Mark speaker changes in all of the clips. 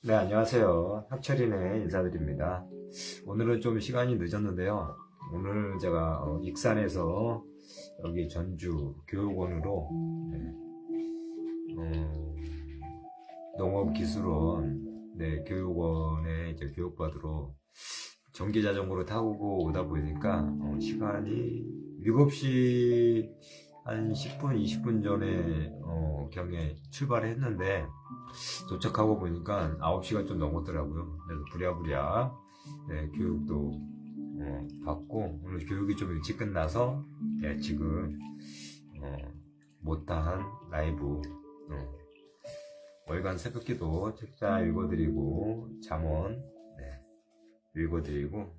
Speaker 1: 네, 안녕하세요. 학철이네 인사드립니다. 오늘은 좀 시간이 늦었는데요. 오늘 제가 익산에서 여기 전주 교육원으로 농업기술원 교육원에 이제 교육받으러 전기자전거로 타고 오다 보니까 시간이 7시 한 10분, 20분 전에 경에 출발했는데 도착하고 보니까 9시가 좀 넘었더라고요. 그래서 부랴부랴 교육도 받고 오늘 교육이 좀 일찍 끝나서 지금 못다한 라이브 월간 새벽기도 책자 읽어드리고 잠언 읽어드리고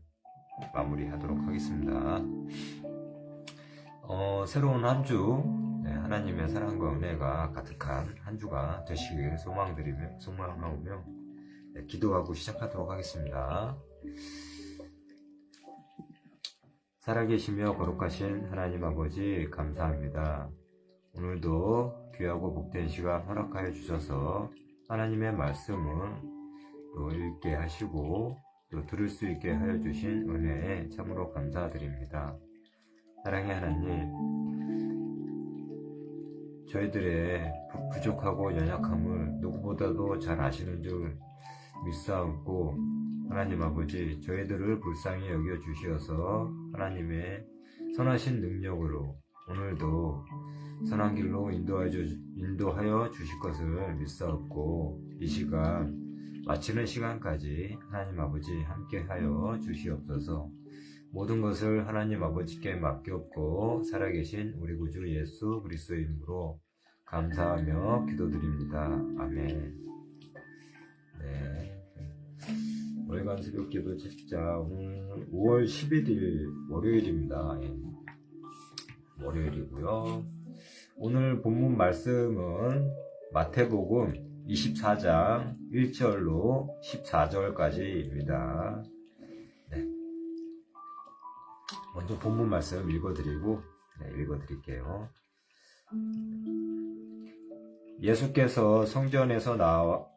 Speaker 1: 마무리하도록 하겠습니다. 새로운 한 주 하나님의 사랑과 은혜가 가득한 한 주가 되시길 소망하며 기도하고 시작하도록 하겠습니다. 살아계시며 거룩하신 하나님 아버지 감사합니다. 오늘도 귀하고 복된 시간 허락하여 주셔서 하나님의 말씀을 또 읽게 하시고 또 들을 수 있게 하여 주신 은혜에 참으로 감사드립니다. 사랑의 하나님, 저희들의 부족하고 연약함을 누구보다도 잘 아시는 줄 믿사옵고 하나님 아버지 저희들을 불쌍히 여겨주시어서 하나님의 선하신 능력으로 오늘도 선한 길로 인도하여 주실 것을 믿사옵고 이 시간 마치는 시간까지 하나님 아버지 함께하여 주시옵소서. 모든 것을 하나님 아버지께 맡겼고 살아계신 우리 구주 예수 그리스도의 이름으로 감사하며 기도드립니다. 아멘. 월간 새벽기도 책자 오늘 5월 11일 월요일입니다. 월요일이고요. 오늘 본문 말씀은 마태복음 24장 1절로 14절까지입니다. 먼저 본문 말씀 읽어드릴게요. 예수께서 성전에서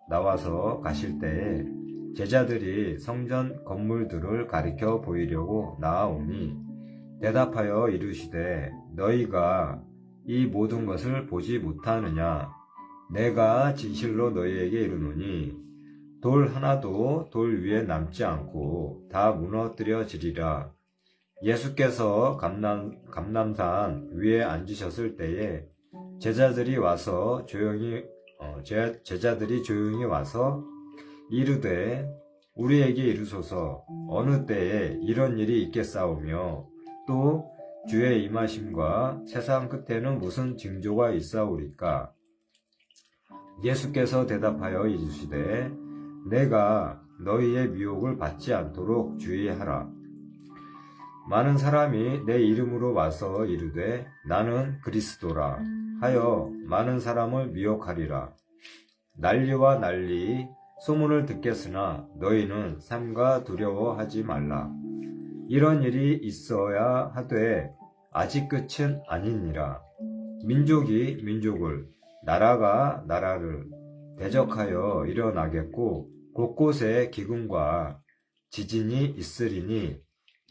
Speaker 1: 나와서 가실 때에 제자들이 성전 건물들을 가리켜 보이려고 나아오니 대답하여 이르시되 너희가 이 모든 것을 보지 못하느냐? 내가 진실로 너희에게 이르노니 돌 하나도 돌 위에 남지 않고 다 무너뜨려지리라. 예수께서 감람산 위에 앉으셨을 때에 제자들이 조용히 와서 이르되 우리에게 이르소서 어느 때에 이런 일이 있겠사오며 또 주의 임하심과 세상 끝에는 무슨 징조가 있사오리까? 예수께서 대답하여 이르시되 내가 너희의 미혹을 받지 않도록 주의하라. 많은 사람이 내 이름으로 와서 이르되 나는 그리스도라 하여 많은 사람을 미혹하리라. 난리와 난리 소문을 듣겠으나 너희는 삼가 두려워하지 말라. 이런 일이 있어야 하되 아직 끝은 아니니라. 민족이 민족을 나라가 나라를 대적하여 일어나겠고 곳곳에 기근과 지진이 있으리니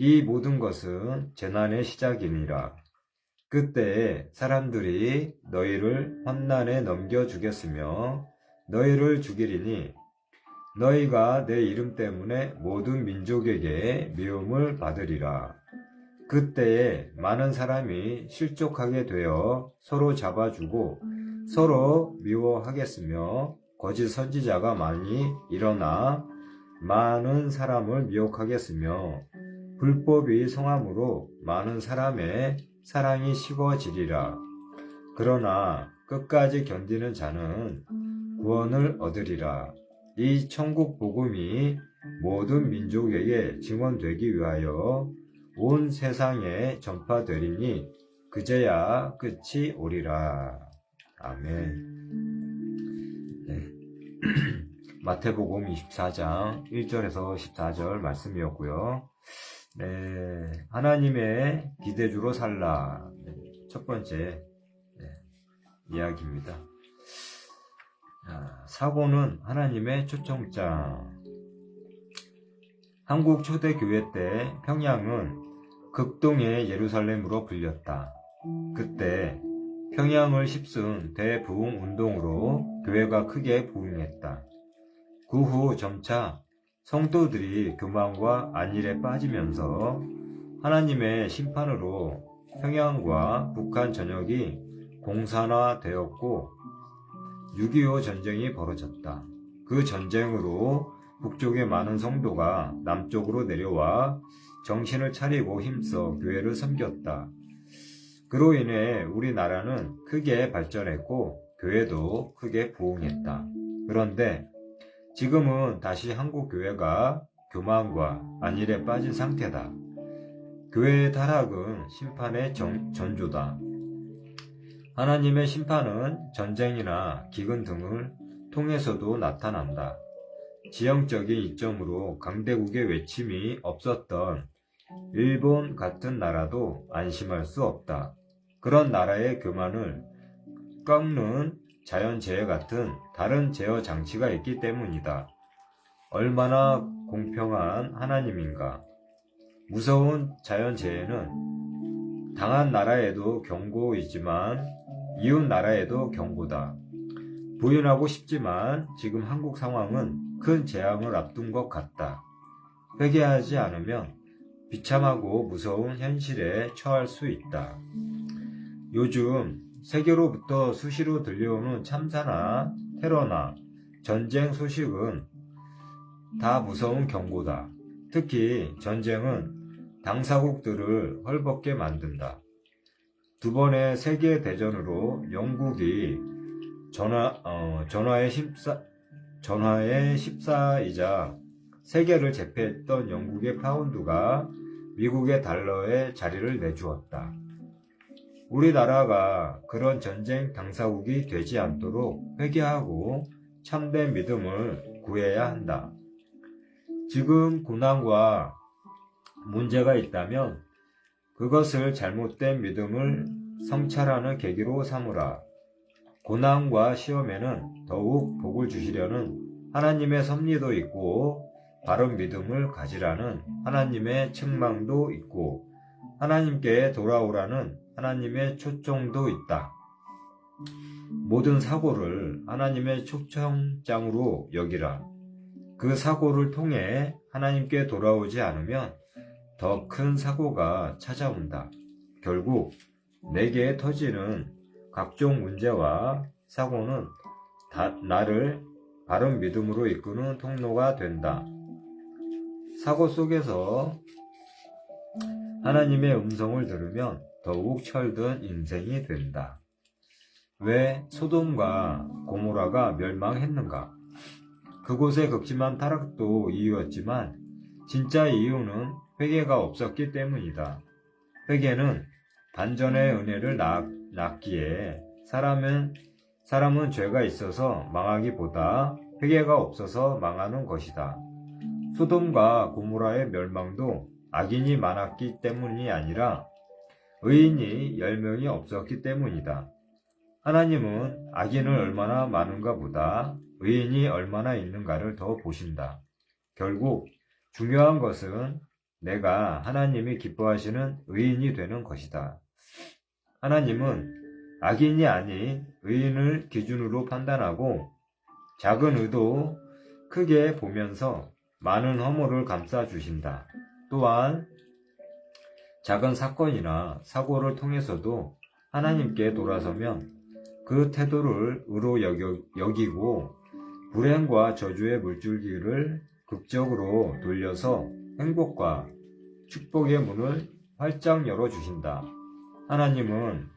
Speaker 1: 이 모든 것은 재난의 시작이니라. 그때에 사람들이 너희를 환난에 넘겨주겠으며 너희를 죽이리니 너희가 내 이름 때문에 모든 민족에게 미움을 받으리라. 그때에 많은 사람이 실족하게 되어 서로 잡아주고 서로 미워하겠으며 거짓 선지자가 많이 일어나 많은 사람을 미혹하겠으며 불법이 성함으로 많은 사람의 사랑이 식어지리라. 그러나 끝까지 견디는 자는 구원을 얻으리라. 이 천국 복음이 모든 민족에게 증언되기 위하여 온 세상에 전파되리니 그제야 끝이 오리라. 아멘. 마태복음 24장 1절에서 14절 말씀이었고요. 하나님의 기대주로 살라. 첫 번째 이야기입니다. 사고는 하나님의 초청장. 한국 초대교회 때 평양은 극동의 예루살렘으로 불렸다. 그때 평양을 휩쓴 대부흥운동으로 교회가 크게 부흥했다. 그 후 점차 성도들이 교만과 안일에 빠지면서 하나님의 심판으로 평양과 북한 전역이 공산화되었고 6.25 전쟁이 벌어졌다. 그 전쟁으로 북쪽의 많은 성도가 남쪽으로 내려와 정신을 차리고 힘써 교회를 섬겼다. 그로 인해 우리나라는 크게 발전했고 교회도 크게 부흥했다. 그런데 지금은 다시 한국 교회가 교만과 안일에 빠진 상태다. 교회의 타락은 심판의 전조다. 하나님의 심판은 전쟁이나 기근 등을 통해서도 나타난다. 지형적인 이점으로 강대국의 외침이 없었던 일본 같은 나라도 안심할 수 없다. 그런 나라의 교만을 꺾는 자연재해 같은 다른 제어 장치가 있기 때문이다. 얼마나 공평한 하나님인가. 무서운 자연재해는 당한 나라에도 경고이지만 이웃 나라에도 경고다. 부인하고 싶지만 지금 한국 상황은 큰 재앙을 앞둔 것 같다. 회개하지 않으면 비참하고 무서운 현실에 처할 수 있다. 요즘 세계로부터 수시로 들려오는 참사나 테러나 전쟁 소식은 다 무서운 경고다. 특히 전쟁은 당사국들을 헐벗게 만든다. 두 번의 세계대전으로 영국이 전화의 14이자 세계를 제패했던 영국의 파운드가 미국의 달러에 자리를 내주었다. 우리나라가 그런 전쟁 당사국이 되지 않도록 회개하고 참된 믿음을 구해야 한다. 지금 고난과 문제가 있다면 그것을 잘못된 믿음을 성찰하는 계기로 삼으라. 고난과 시험에는 더욱 복을 주시려는 하나님의 섭리도 있고 바른 믿음을 가지라는 하나님의 책망도 있고 하나님께 돌아오라는 하나님의 초청도 있다. 모든 사고를 하나님의 초청장으로 여기라. 그 사고를 통해 하나님께 돌아오지 않으면 더 큰 사고가 찾아온다. 결국 내게 터지는 각종 문제와 사고는 나를 바른 믿음으로 이끄는 통로가 된다. 사고 속에서 하나님의 음성을 들으면 더욱 철든 인생이 된다. 왜 소돔과 고모라가 멸망했는가? 그곳의 극심한 타락도 이유였지만 진짜 이유는 회개가 없었기 때문이다. 회개는 반전의 은혜를 낳기에 사람은 죄가 있어서 망하기보다 회개가 없어서 망하는 것이다. 소돔과 고모라의 멸망도 악인이 많았기 때문이 아니라 의인이 10명이 없었기 때문이다. 하나님은 악인을 얼마나 많은가 보다 의인이 얼마나 있는가를 더 보신다. 결국 중요한 것은 내가 하나님이 기뻐하시는 의인이 되는 것이다. 하나님은 악인이 아닌 의인을 기준으로 판단하고 작은 의도 크게 보면서 많은 허물을 감싸주신다. 또한 작은 사건이나 사고를 통해서도 하나님께 돌아서면 그 태도를 의로 여기고 불행과 저주의 물줄기를 극적으로 돌려서 행복과 축복의 문을 활짝 열어주신다. 하나님은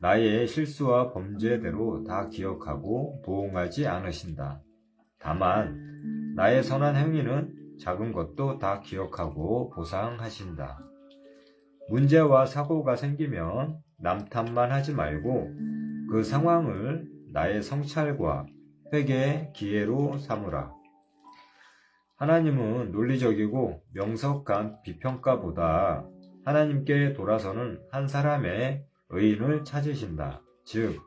Speaker 1: 나의 실수와 범죄대로 다 기억하고 보응하지 않으신다. 다만 나의 선한 행위는 작은 것도 다 기억하고 보상하신다. 문제와 사고가 생기면 남 탓만 하지 말고 그 상황을 나의 성찰과 회개의 기회로 삼으라. 하나님은 논리적이고 명석한 비평가보다 하나님께 돌아서는 한 사람의 의인을 찾으신다. 즉,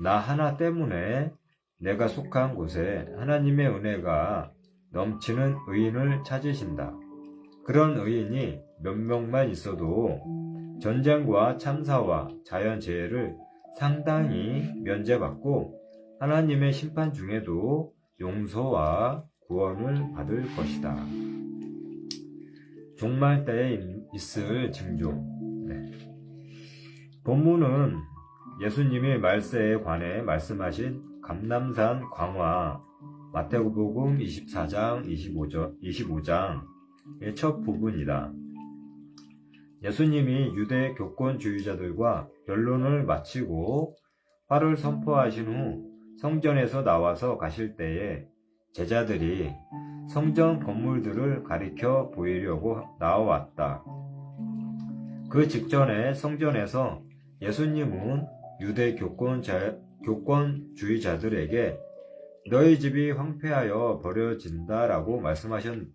Speaker 1: 나 하나 때문에 내가 속한 곳에 하나님의 은혜가 넘치는 의인을 찾으신다. 그런 의인이 몇 명만 있어도 전쟁과 참사와 자연재해를 상당히 면제받고 하나님의 심판 중에도 용서와 구원을 받을 것이다. 종말 때에 있을 징조. 본문은 예수님이 말세에 관해 말씀하신 감람산 광화, 마태복음 24장 25장의 첫 부분이다. 예수님이 유대 교권주의자들과 변론을 마치고 화를 선포하신 후 성전에서 나와서 가실 때에 제자들이 성전 건물들을 가리켜 보이려고 나와왔다. 그 직전에 성전에서 예수님은 유대 교권주의자들에게 너희 집이 황폐하여 버려진다라고 말씀하셨는데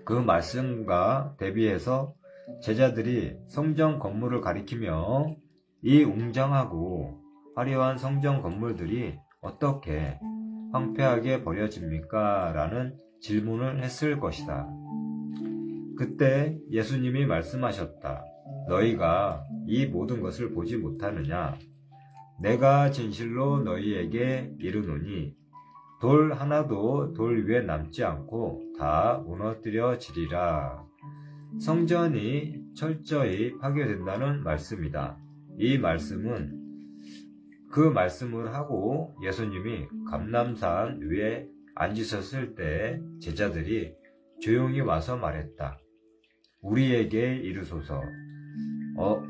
Speaker 1: 그 말씀과 대비해서 제자들이 성전 건물을 가리키며 이 웅장하고 화려한 성전 건물들이 어떻게 황폐하게 버려집니까? 라는 질문을 했을 것이다. 그때 예수님이 말씀하셨다. 너희가 이 모든 것을 보지 못하느냐? 내가 진실로 너희에게 이르노니 돌 하나도 돌 위에 남지 않고 다 무너뜨려지리라. 성전이 철저히 파괴된다는 말씀이다. 이 말씀은 그 말씀을 하고 예수님이 감람산 위에 앉으셨을 때 제자들이 조용히 와서 말했다. 우리에게 이르소서.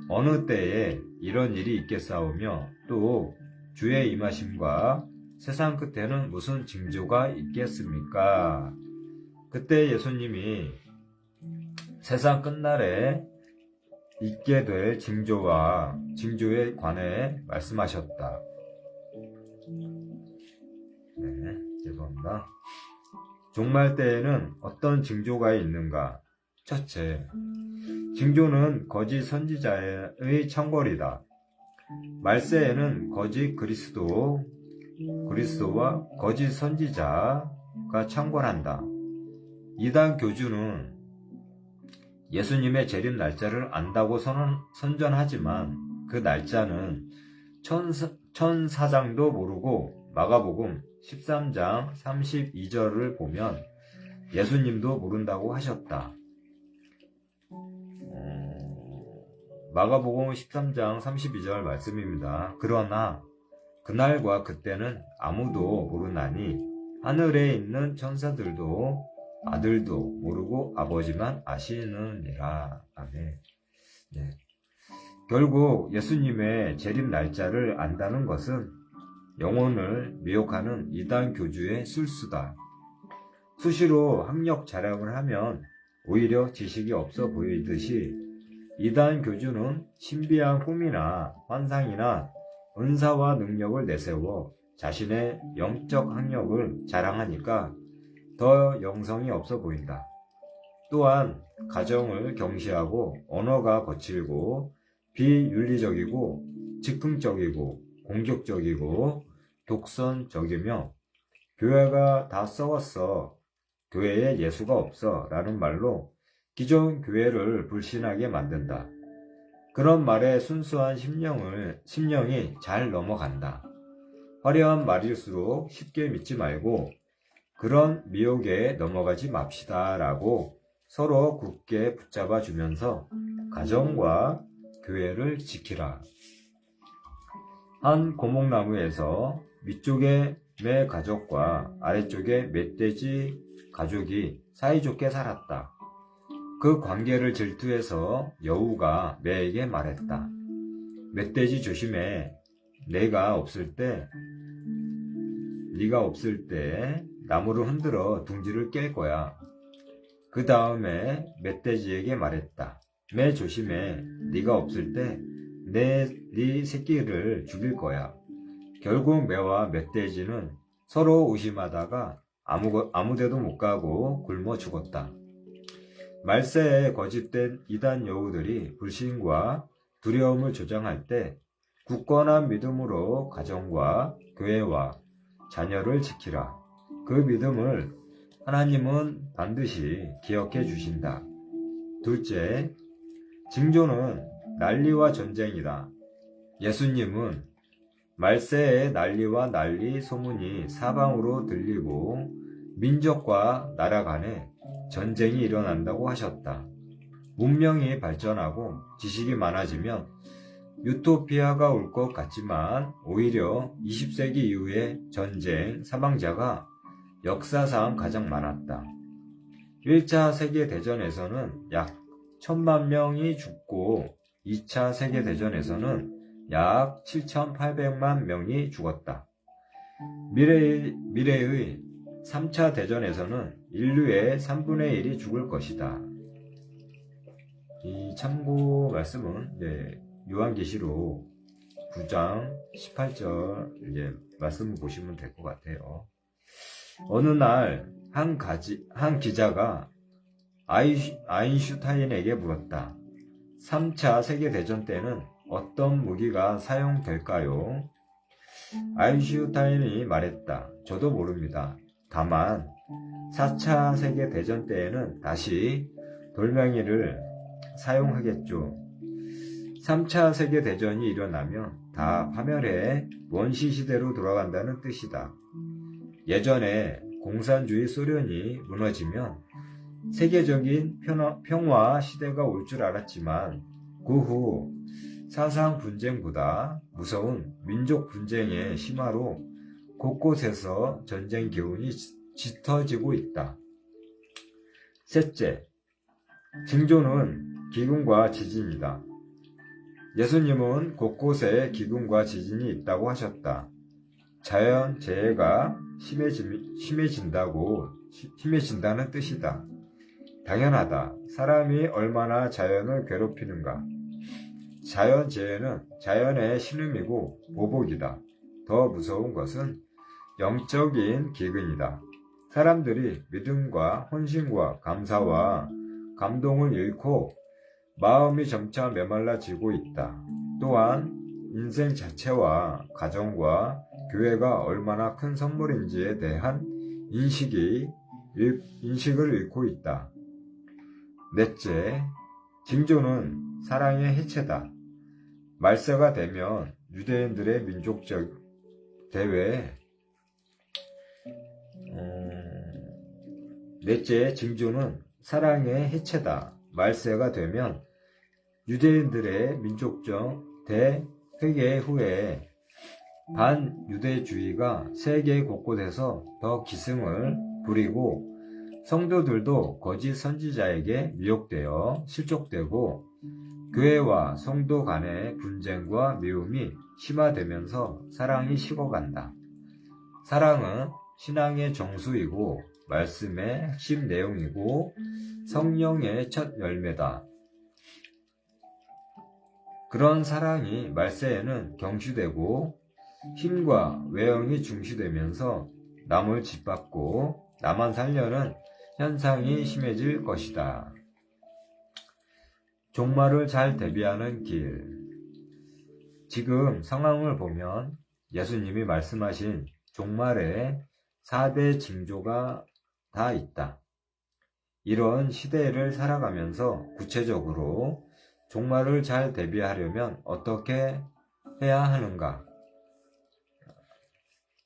Speaker 1: 어느 때에 이런 일이 있겠사오며 또 주의 임하심과 세상 끝에는 무슨 징조가 있겠습니까? 그때 예수님이 세상 끝날에 있게 될 징조에 관해 말씀하셨다. 죄송합니다. 종말 때에는 어떤 징조가 있는가? 첫째, 징조는 거짓 선지자의 창궐이다. 말세에는 거짓 그리스도와 거짓 선지자가 창궐한다. 이단 교주는 예수님의 재림 날짜를 안다고 선전하지만 그 날짜는 천사장도 모르고 마가복음 13장 32절을 보면 예수님도 모른다고 하셨다. 마가복음 13장 32절 말씀입니다. 그러나 그날과 그때는 아무도 모르나니 하늘에 있는 천사들도 아들도 모르고 아버지만 아시느니라. 아멘. 결국 예수님의 재림 날짜를 안다는 것은 영혼을 미혹하는 이단 교주의 술수다. 수시로 학력 자랑을 하면 오히려 지식이 없어 보이듯이 이단 교주는 신비한 꿈이나 환상이나 은사와 능력을 내세워 자신의 영적 학력을 자랑하니까 더 영성이 없어 보인다. 또한 가정을 경시하고 언어가 거칠고 비윤리적이고 즉흥적이고 공격적이고 독선적이며 교회가 다 썩었어, 교회에 예수가 없어 라는 말로 기존 교회를 불신하게 만든다. 그런 말에 순수한 심령이 잘 넘어간다. 화려한 말일수록 쉽게 믿지 말고 그런 미혹에 넘어가지 맙시다 라고 서로 굳게 붙잡아 주면서 가정과 교회를 지키라. 한 고목나무에서 위쪽에 매 가족과 아래쪽에 멧돼지 가족이 사이좋게 살았다. 그 관계를 질투해서 여우가 매에게 말했다. 멧돼지 조심해. 네가 없을 때 나무를 흔들어 둥지를 깰 거야. 그 다음에 멧돼지에게 말했다. 매 조심해. 네가 없을 때 네 새끼를 죽일 거야. 결국 매와 멧돼지는 서로 의심하다가 아무데도 못 가고 굶어 죽었다. 말세에 거짓된 이단 여우들이 불신과 두려움을 조장할 때 굳건한 믿음으로 가정과 교회와 자녀를 지키라. 그 믿음을 하나님은 반드시 기억해 주신다. 둘째, 징조는 난리와 전쟁이다. 예수님은 말세에 난리와 난리 소문이 사방으로 들리고 민족과 나라 간에 전쟁이 일어난다고 하셨다. 문명이 발전하고 지식이 많아지면 유토피아가 올 것 같지만 오히려 20세기 이후에 전쟁 사망자가 역사상 가장 많았다. 1차 세계대전에서는 약 1000만 명이 죽고 2차 세계대전에서는 약 7,800만 명이 죽었다. 미래의 3차 대전에서는 인류의 3분의 1이 죽을 것이다. 이 참고 말씀은 요한계시록 9장 18절 말씀을 보시면 될 것 같아요. 어느 날 한 기자가 아인슈타인에게 물었다. 3차 세계대전 때는 어떤 무기가 사용될까요? 아인슈타인이 말했다. 저도 모릅니다. 다만 4차 세계대전 때에는 다시 돌멩이를 사용하겠죠. 3차 세계대전이 일어나면 다 파멸해 원시시대로 돌아간다는 뜻이다. 예전에 공산주의 소련이 무너지면 세계적인 평화 시대가 올 줄 알았지만 그 후 사상 분쟁보다 무서운 민족 분쟁의 심화로 곳곳에서 전쟁 기운이 짙어지고 있다. 셋째, 징조는 기근과 지진이다. 예수님은 곳곳에 기근과 지진이 있다고 하셨다. 자연 재해가 심해진다는 뜻이다. 당연하다. 사람이 얼마나 자연을 괴롭히는가. 자연 재해는 자연의 신음이고 보복이다. 더 무서운 것은 영적인 기근이다. 사람들이 믿음과 헌신과 감사와 감동을 잃고 마음이 점차 메말라지고 있다. 또한 인생 자체와 가정과 교회가 얼마나 큰 선물인지에 대한 인식을 잃고 있다. 넷째, 징조는 사랑의 해체다. 말세가 되면 유대인들의 민족적 대회 넷째, 징조는 사랑의 해체다. 말세가 되면 유대인들의 민족적 대회개 후에 반유대주의가 세계 곳곳에서 더 기승을 부리고 성도들도 거짓 선지자에게 미혹되어 실족되고 교회와 성도 간의 분쟁과 미움이 심화되면서 사랑이 식어간다. 사랑은 신앙의 정수이고 말씀의 핵심 내용이고 성령의 첫 열매다. 그런 사랑이 말세에는 경시되고 힘과 외형이 중시되면서 남을 짓밟고 나만 살려는 현상이 심해질 것이다. 종말을 잘 대비하는 길. 지금 상황을 보면 예수님이 말씀하신 종말의 4대 징조가 다 있다. 이런 시대를 살아가면서 구체적으로 종말을 잘 대비하려면 어떻게 해야 하는가?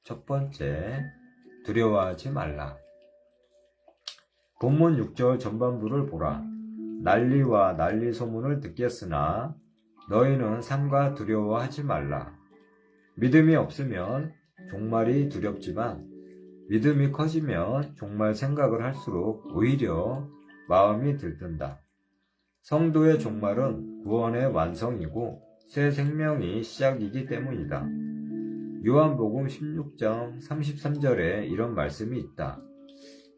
Speaker 1: 첫 번째, 두려워하지 말라. 본문 6절 전반부를 보라. 난리와 난리 소문을 듣겠으나 너희는 삼가 두려워하지 말라. 믿음이 없으면 종말이 두렵지만 믿음이 커지면 종말 생각을 할수록 오히려 마음이 들뜬다. 성도의 종말은 구원의 완성이고 새 생명이 시작이기 때문이다. 요한복음 16장 33절에 이런 말씀이 있다.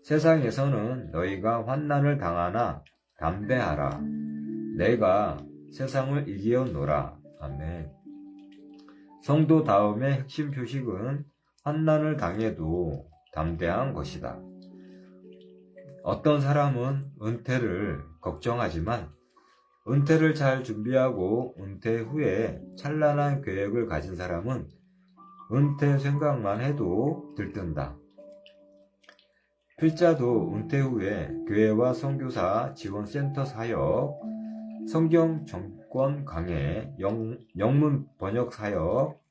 Speaker 1: 세상에서는 너희가 환난을 당하나 담대하라. 내가 세상을 이기었노라. 아멘. 성도 다음의 핵심 표식은 환난을 당해도 담대한 것이다. 어떤 사람은 은퇴를 걱정하지만 은퇴를 잘 준비하고 은퇴 후에 찬란한 계획을 가진 사람은 은퇴 생각만 해도 들뜬다. 필자도 은퇴 후에 교회와 선교사 지원센터 사역, 성경 정권 강해, 영문 번역 사역,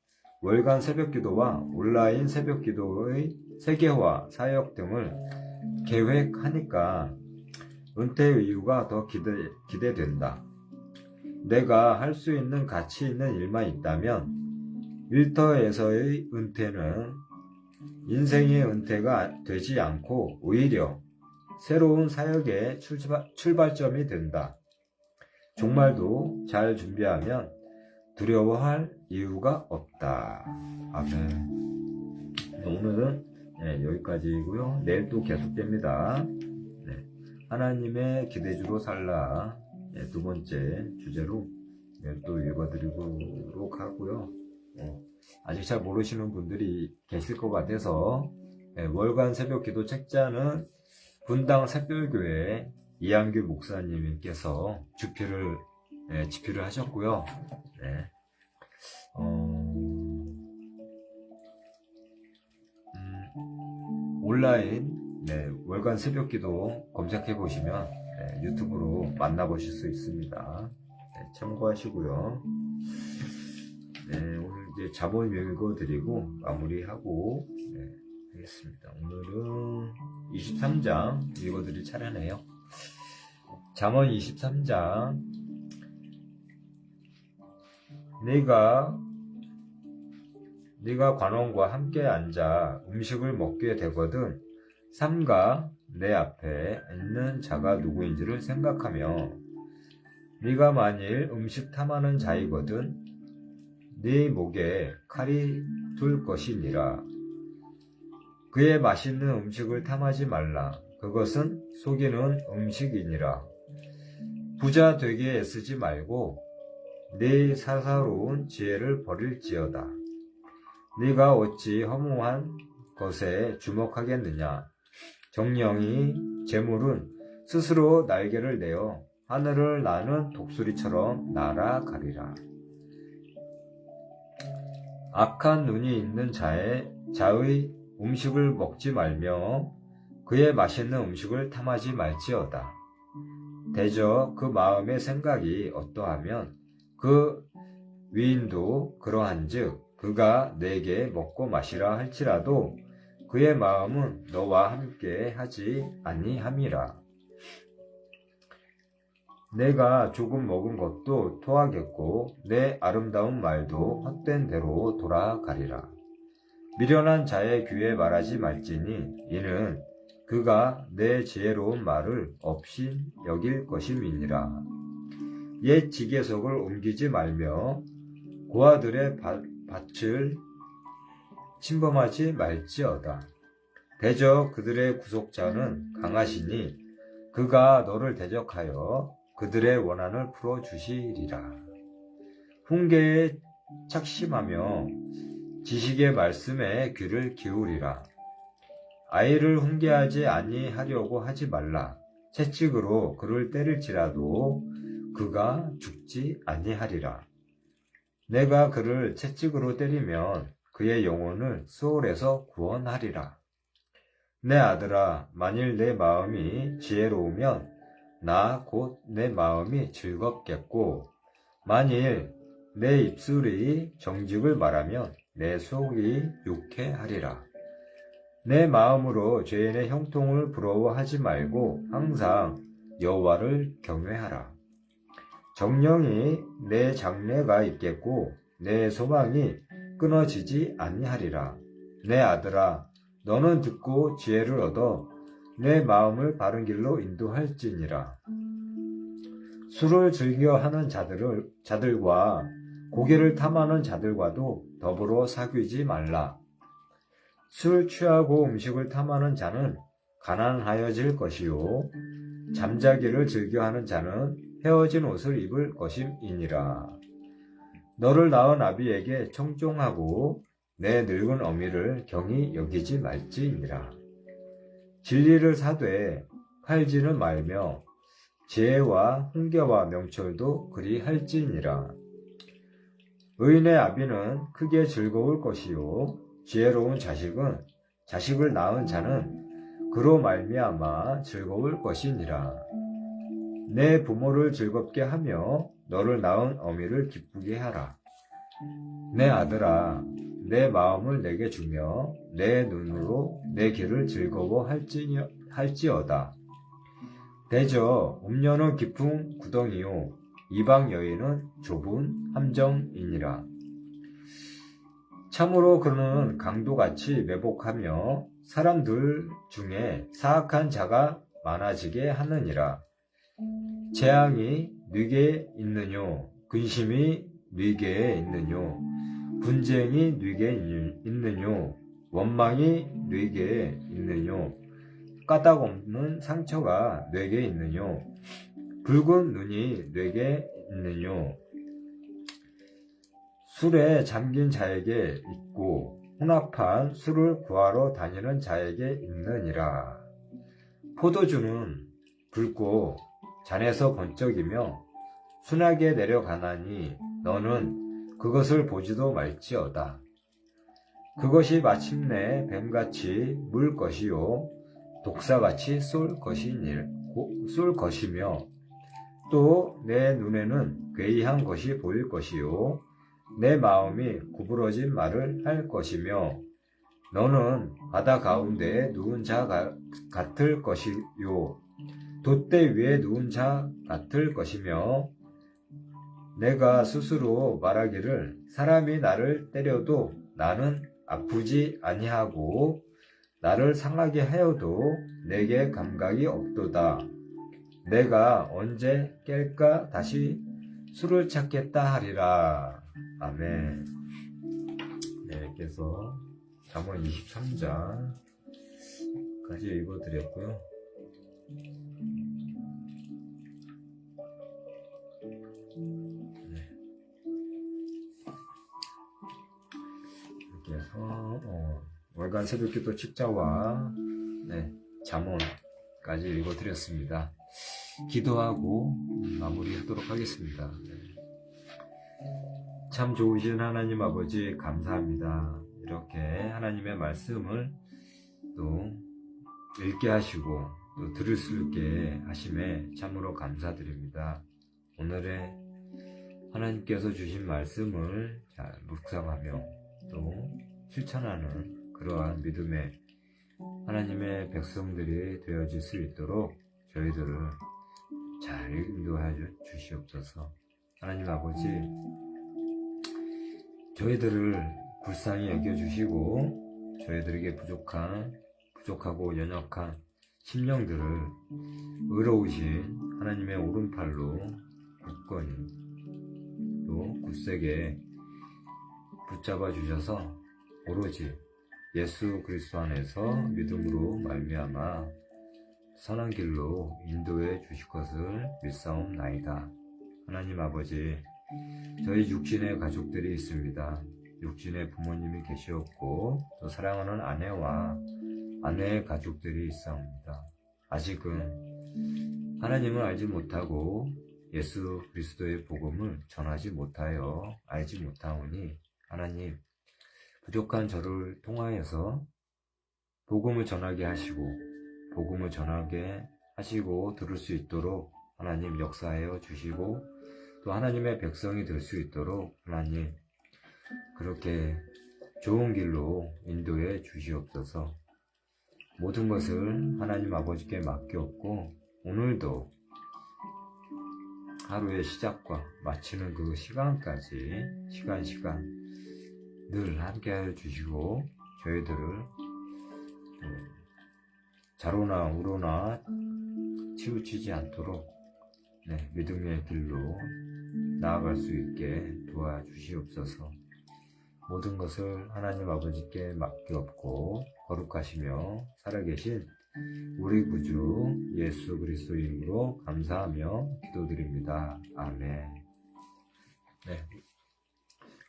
Speaker 1: 월간 새벽기도와 온라인 새벽기도의 세계화 사역 등을 계획하니까 은퇴 이유가 더 기대된다. 내가 할 수 있는 가치 있는 일만 있다면 일터에서의 은퇴는 인생의 은퇴가 되지 않고 오히려 새로운 사역의 출발점이 된다. 종말도 잘 준비하면 두려워할 이유가 없다. 아멘. 오늘은 여기까지이고요. 내일 또 계속됩니다. 하나님의 기대주로 살라 두 번째 주제로 또 읽어드리도록 하고요. 아직 잘 모르시는 분들이 계실 것 같아서 월간 새벽기도 책자는 분당 샛별교회 이한규 목사님께서 집필을 하셨고요. 온라인 월간 새벽기도 검색해 보시면 유튜브로 만나보실 수 있습니다. 참고하시고요. 오늘 이제 잠언 읽어드리고 마무리하고 하겠습니다. 오늘은 23장 읽어드릴 차례네요. 잠언 23장. 네가 관원과 함께 앉아 음식을 먹게 되거든 삼가 내 앞에 있는 자가 누구인지를 생각하며 네가 만일 음식 탐하는 자이거든 네 목에 칼이 둘 것이니라. 그의 맛있는 음식을 탐하지 말라. 그것은 속이는 음식이니라. 부자 되게 애쓰지 말고 네 사사로운 지혜를 버릴지어다. 네가 어찌 허무한 것에 주목하겠느냐. 정령이 재물은 스스로 날개를 내어 하늘을 나는 독수리처럼 날아가리라. 악한 눈이 있는 자의 음식을 먹지 말며 그의 맛있는 음식을 탐하지 말지어다. 대저 그 마음의 생각이 어떠하면 그 위인도 그러한즉 그가 내게 먹고 마시라 할지라도 그의 마음은 너와 함께 하지 아니함이라. 내가 조금 먹은 것도 토하겠고 내 아름다운 말도 헛된 대로 돌아가리라. 미련한 자의 귀에 말하지 말지니 이는 그가 내 지혜로운 말을 없이 여길 것임이니라. 옛 지게석을 옮기지 말며 고아들의 밭을 침범하지 말지어다. 대저 그들의 구속자는 강하시니 그가 너를 대적하여 그들의 원한을 풀어주시리라. 훈계에 착심하며 지식의 말씀에 귀를 기울이라. 아이를 훈계하지 아니하려고 하지 말라. 채찍으로 그를 때릴지라도 그가 죽지 아니하리라. 내가 그를 채찍으로 때리면 그의 영혼을 수월에서 구원하리라. 내 아들아, 만일 내 마음이 지혜로우면 나 곧 내 마음이 즐겁겠고 만일 내 입술이 정직을 말하면 내 속이 유쾌하리라. 내 마음으로 죄인의 형통을 부러워하지 말고 항상 여호와를 경외하라. 정령이 내 장래가 있겠고 내 소망이 끊어지지 아니하리라. 내 아들아, 너는 듣고 지혜를 얻어 내 마음을 바른 길로 인도할지니라. 술을 즐겨 하는 자들과 고기를 탐하는 자들과도 더불어 사귀지 말라. 술 취하고 음식을 탐하는 자는 가난하여질 것이요 잠자기를 즐겨하는 자는 헤어진 옷을 입을 것임이니라. 너를 낳은 아비에게 청종하고 내 늙은 어미를 경히 여기지 말지니라. 진리를 사되 팔지는 말며 지혜와 훈계와 명철도 그리 할지니라. 의인의 아비는 크게 즐거울 것이요 지혜로운 자식을 낳은 자는 그로 말미암아 즐거울 것이니라. 내 부모를 즐겁게 하며 너를 낳은 어미를 기쁘게 하라. 내 아들아, 내 마음을 내게 주며 내 눈으로 내 길을 즐거워할지어다. 대저 음녀는 깊은 구덩이요 이방 여인은 좁은 함정이니라. 참으로 그는 강도같이 매복하며 사람들 중에 사악한 자가 많아지게 하느니라. 재앙이 네게 있느뇨, 근심이 네게 있느뇨, 분쟁이 네게 있느뇨, 원망이 네게 있느뇨, 까닭 없는 상처가 네게 있느뇨, 붉은 눈이 네게 있느뇨. 술에 잠긴 자에게 있고 혼합한 술을 구하러 다니는 자에게 있느니라. 포도주는 붉고 잔에서 번쩍이며 순하게 내려가나니 너는 그것을 보지도 말지어다. 그것이 마침내 뱀같이 물 것이요 독사같이 쏠 것이며 또 내 눈에는 괴이한 것이 보일 것이요 내 마음이 구부러진 말을 할 것이며 너는 바다 가운데에 누운 자 같을 것이요 돛대 위에 누운 자 같을 것이며 내가 스스로 말하기를 사람이 나를 때려도 나는 아프지 아니하고 나를 상하게 하여도 내게 감각이 없도다. 내가 언제 깰까 다시 술을 찾겠다 하리라. 아멘. 네, 이렇게서 잠언 23장까지 읽어드렸고요. 네. 이렇게 해서 월간 새벽기도 책자와 잠언까지 읽어드렸습니다. 기도하고 마무리하도록 하겠습니다. 참 좋으신 하나님 아버지 감사합니다. 이렇게 하나님의 말씀을 또 읽게 하시고 또 들을 수 있게 하심에 참으로 감사드립니다. 오늘의 하나님께서 주신 말씀을 잘 묵상하며 또 실천하는 그러한 믿음의 하나님의 백성들이 되어질 수 있도록 저희들을 잘 인도하여 주시옵소서. 하나님 아버지, 저희들을 불쌍히 여겨주시고 저희들에게 부족하고 연약한 심령들을 의로우신 하나님의 오른팔로 굳건히 또 굳세게 붙잡아 주셔서 오로지 예수 그리스도 안에서 믿음으로 말미암아 선한 길로 인도해 주실 것을 믿사옵나이다. 하나님 아버지, 저희 육신의 가족들이 있습니다. 육신의 부모님이 계시었고 또 사랑하는 아내와 아내의 가족들이 있사옵니다. 아직은 하나님을 알지 못하고 예수 그리스도의 복음을 전하지 못하여 알지 못하오니 하나님, 부족한 저를 통하여서 복음을 전하게 하시고 들을 수 있도록 하나님 역사하여 주시고 또 하나님의 백성이 될 수 있도록 하나님 그렇게 좋은 길로 인도해 주시옵소서. 모든 것을 하나님 아버지께 맡겼고 오늘도 하루의 시작과 마치는 그 시간까지 시간 늘 함께하여 주시고 저희들을 자로나 우로나 치우치지 않도록 믿음의 길로 나아갈 수 있게 도와주시옵소서. 모든 것을 하나님 아버지께 맡기옵고 거룩하시며 살아계신 우리 구주 예수 그리스도 이름으로 감사하며 기도드립니다. 아멘.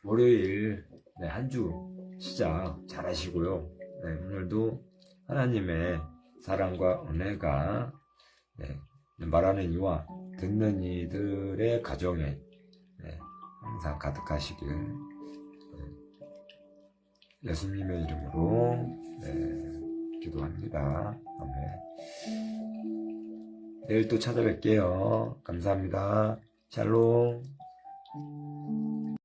Speaker 1: 월요일 한 주 시작 잘 하시고요. 오늘도 하나님의 사랑과 은혜가 말하는 이와 듣는 이들의 가정에 항상 가득하시길 예수님의 이름으로 기도합니다. 아멘. 내일 또 찾아뵐게요. 감사합니다. 샬롬.